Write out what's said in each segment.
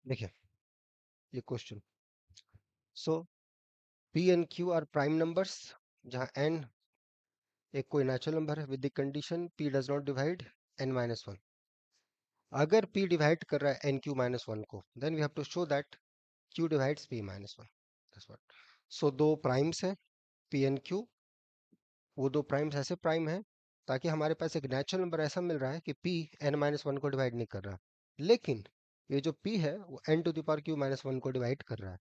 देखिए ये question. So P and Q are prime numbers, जहाँ एन एक कोई नेचुरल नंबर है with the condition P does not divide N minus one. अगर पी डिवाइड कर रहा है एन क्यू माइनस वन को, then we have to show that Q divides P minus one. That's what. So दो primes है P and Q. वो दो primes ऐसे प्राइम है ताकि हमारे पास एक नेचुरल नंबर ऐसा मिल रहा है कि पी एन माइनस वन को डिवाइड नहीं कर रहा, लेकिन ये जो पी है वो N to the power Q minus one को डिवाइड कर रहा है।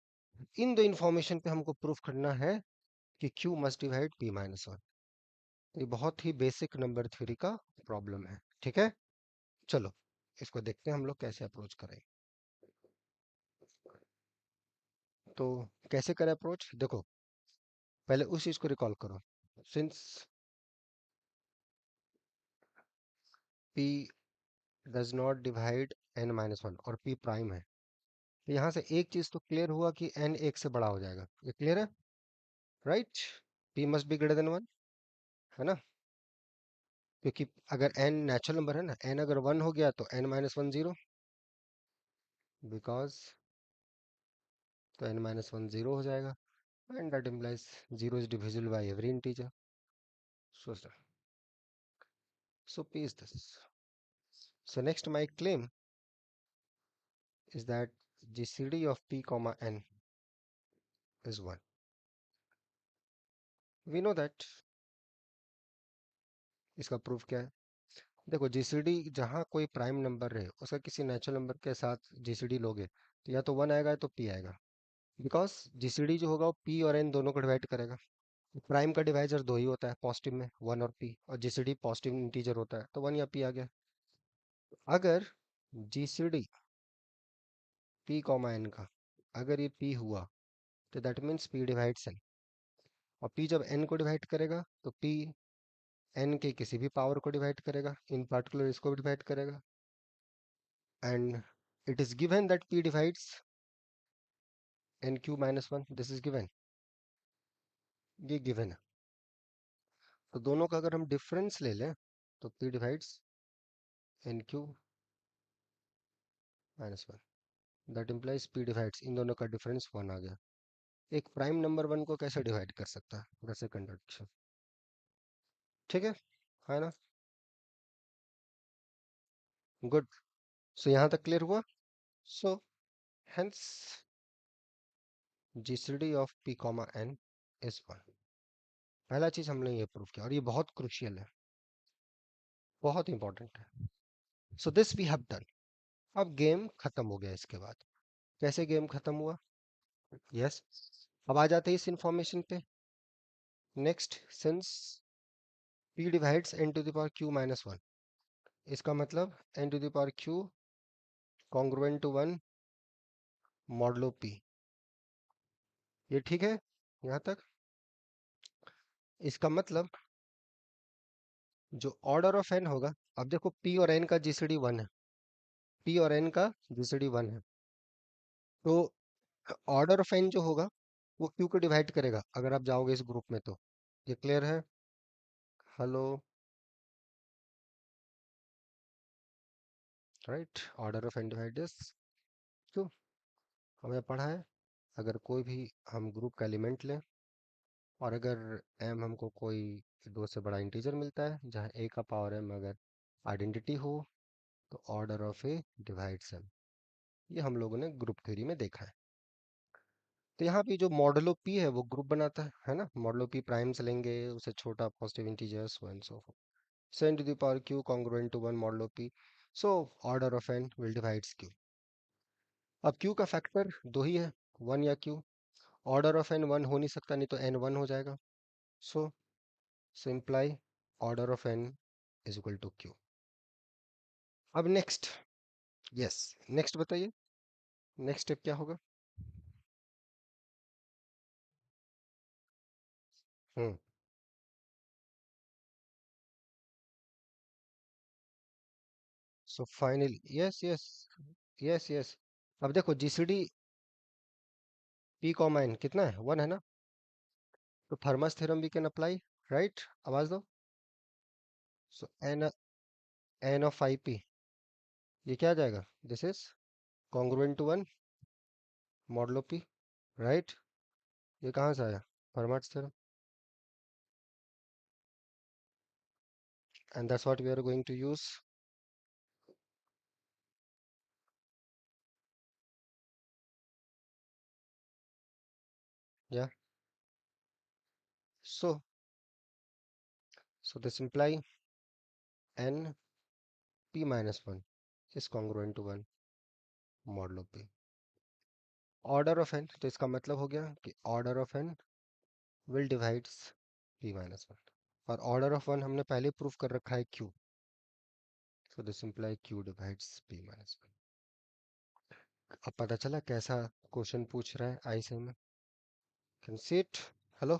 इन दो इन्फॉर्मेशन पे हमको प्रूफ करना है कि Q must divide P minus one. ये बहुत ही बेसिक नंबर थ्योरी का प्रॉब्लम है। ठीक है, चलो इसको देखते हैं हम लोग कैसे अप्रोच करें। तो कैसे करें अप्रोच, देखो पहले उस चीज को रिकॉल करो। Since P does not divide N minus one और पी प्राइम है, तो यहाँ से एक चीज तो क्लियर हुआ कि एन एक से बड़ा हो जाएगा। ये क्लियर है, right? P must be greater than one, है ना? क्योंकि अगर एन नेचुरल नंबर है ना, एन अगर वन हो गया तो N minus one zero, because तो एन माइनस वन जीरो हो जाएगा, and that implies zero is divisible by every integer. So, so P is this. So next my claim is that GCD of P comma N is 1. We know that. इसका proof क्या है? देखो GCD जहाँ कोई prime number रहे उसका किसी natural number के साथ GCD लोगे तो या तो 1 आएगा या तो P आएगा, बिकॉज GCD जो होगा वो P और N दोनों को डिवाइड करेगा। प्राइम का डिवाइजर दो ही होता है पॉजिटिव में, 1 और P, और GCD पॉजिटिव इंटीजर होता है तो 1 या P आ गया। अगर GCD P कॉमा N का अगर ये P हुआ तो that means P divides N, और P जब N को डिवाइड करेगा तो P N के किसी भी पावर को डिवाइड करेगा, इन पार्टिकुलर इसको भी डिवाइड करेगा, and it is given that P divides N Q minus one. This is given, ये गिवन है। तो दोनों का अगर हम डिफरेंस ले लें तो P divides N Q minus one, that implies P divides, इन दोनों का डिफरेंस वन आ गया। एक प्राइम नंबर वन को कैसे डिवाइड कर सकता है, वैसे कंट्रडिक्शन। ठीक है ना? गुड। सो यहाँ तक क्लियर हुआ। So hence GCD of P comma N is one. पहला चीज हमने ये प्रूव किया और ये बहुत क्रुशियल है, बहुत इंपॉर्टेंट है। So this we have done. अब गेम खत्म हो गया। इसके बाद कैसे गेम खत्म हुआ? यस, अब आ जाते हैं इस इंफॉर्मेशन पे। Next, since p divides n to the power q minus one, इसका मतलब n to the power q congruent to one modulo p। ये ठीक है यहाँ तक? इसका मतलब जो ऑर्डर ऑफ n होगा, अब देखो p और n का जीसीडी वन है, p और n का जीसीडी वन है, तो ऑर्डर ऑफ n जो होगा वो q को डिवाइड करेगा अगर आप जाओगे इस ग्रुप में तो। ये क्लियर है? Hello, right? Order of n divide is q। हमें पढ़ा है अगर कोई भी हम ग्रुप का एलिमेंट लें और अगर m हमको कोई दो से बड़ा इंटीजर मिलता है जहाँ a का पावर m अगर आइडेंटिटी हो तो order of a divides m। ये हम लोगों ने ग्रुप थ्योरी में देखा है। तो यहाँ पे जो मॉडलो p है वो ग्रुप बनाता है ना। मॉडलो p प्राइम्स लेंगे, उसे छोटा positive integers so and so fourth, so n to the power q congruent to 1 modulo p, so order of n will divides q। अब q का फैक्टर दो ही है, 1 या q। ऑर्डर ऑफ n 1 हो नहीं सकता, नहीं तो n 1 हो जाएगा। So simply order of n is equal to q। अब नेक्स्ट, यस नेक्स्ट बताइए, नेक्स्ट स्टेप क्या होगा? Hmm, so finally yes yes yes yes. अब देखो जीसीडी p कॉमा n कितना है, 1 है ना? तो Fermat's theorem we can apply, right? आवाज दो। सो n, n ऑफ 5p, ये क्या आ जाएगा? This is congruent to 1 modulo P, right? ये कहाँ से आया? Fermat's theorem, and that's what we are going to use. Yeah, so this imply n p minus 1 is congruent to 1 modulo p. Order of n, तो इसका मतलब हो गया कि order of n will divides p minus 1, और order of 1 हमने पहले proof कर रखा है q, so this imply q divides p minus 1. अब पता चला कैसा क्वेश्चन पूछ रहा है आई में? Can see it? हेलो,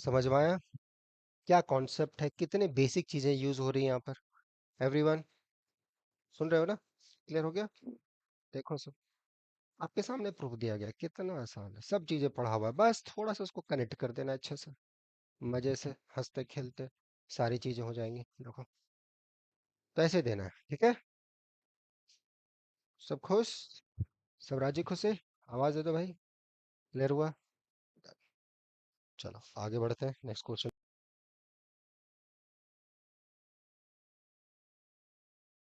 समझ में आया क्या कॉन्सेप्ट है? कितने बेसिक चीजें यूज हो रही हैं यहाँ पर? एवरीवन सुन रहे हो ना? क्लियर हो गया? देखो सब आपके सामने प्रूफ दिया गया, कितना आसान है, सब चीजें पढ़ा हुआ है, बस थोड़ा सा उसको कनेक्ट कर देना अच्छे से, मजे से हंसते खेलते सारी चीजें हो जाएंगी। देखो, तो ऐसे देना है, ठीक है? सब खुश? सब राजी खुशी? आवाज दे दो भाई, क्लियर हुआ? चलो आगे बढ़ते हैं, नेक्स्ट क्वेश्चन।